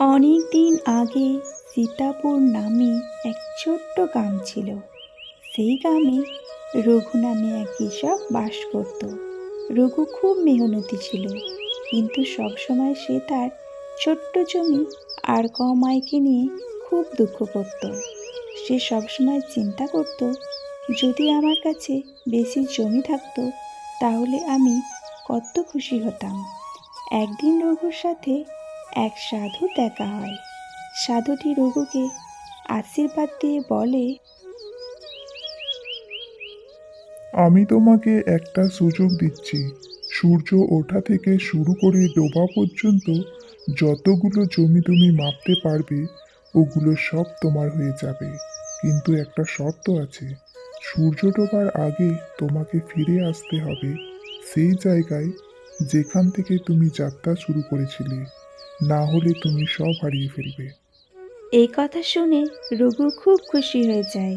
অনেক দিন আগে সীতাপুর নামে এক ছোট্ট গ্রাম ছিল। সেই গ্রামে রঘু নামে এক কৃষক বাস করত। রঘু খুব মেহনতি ছিল, কিন্তু সবসময় সে তার ছোট্ট জমি আর কম আয়কে নিয়ে খুব দুঃখ করত। সে সবসময় চিন্তা করত, যদি আমার কাছে বেশি জমি থাকতো তাহলে আমি কত খুশি হতাম। একদিন রঘুর সাথে এক সাধু দেখা হয়। সাধুটি রঘুকে আশীর্বাদ দিয়ে বলে, আমি তোমাকে একটা সুযোগ দিচ্ছি। সূর্য ওঠা থেকে শুরু করে ডোবা পর্যন্ত যতগুলো জমি তুমি মাপতে পারবে ওগুলো সব তোমার হয়ে যাবে। কিন্তু একটা শর্ত আছে, সূর্য ডোবার আগে তোমাকে ফিরে আসতে হবে সেই জায়গায় যেখান থেকে তুমি যাত্রা শুরু করেছিলে, না হলে তুমি সব হারিয়ে ফেলবে। এই কথা শুনে রঘু খুব খুশি হয়ে যায়।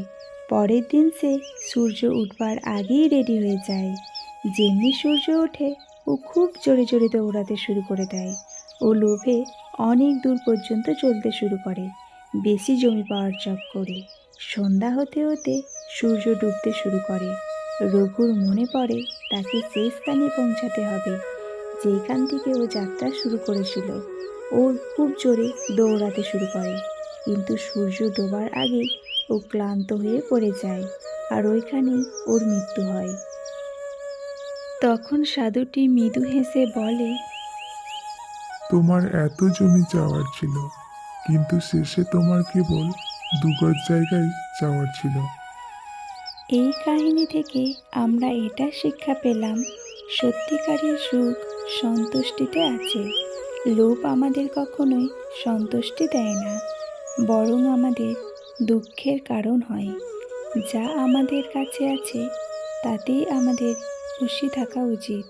পরের দিন সে সূর্য উঠবার আগেই রেডি হয়ে যায়। যেমনি সূর্য ওঠে ও খুব জোরে জোরে দৌড়াতে শুরু করে দেয়। ও লোভে অনেক দূর পর্যন্ত চলতে শুরু করে, বেশি জমি পাওয়ার চক্করে। সন্ধ্যা হতে হতে সূর্য ডুবতে শুরু করে। রঘুর মনে পড়ে তাকে সেই স্থানে পৌঁছাতে হবে যেখান থেকে ও যাত্রা শুরু করেছিল। ও খুব জোরে দৌড়াতে শুরু করে, কিন্তু সূর্য ডোবার আগে ও ক্লান্ত হয়ে পড়ে যায় আর ওইখানেই ওর মৃত্যু হয়। তখন সাধুটি মৃদু হেসে বলে, তোমার এত জমি চাওয়ার ছিল, কিন্তু শেষে তোমার কেবল 2 গজ জায়গায় চাওয়ার ছিল। এই কাহিনী থেকে আমরা এটা শিক্ষা পেলাম, সত্যিকারের সুখ সন্তুষ্টিতে আছে। লোভ আমাদের কখনোই সন্তুষ্টি দেয় না, বরং আমাদের দুঃখের কারণ হয়। যা আমাদের কাছে আছে তাতেই আমাদের খুশি থাকা উচিত।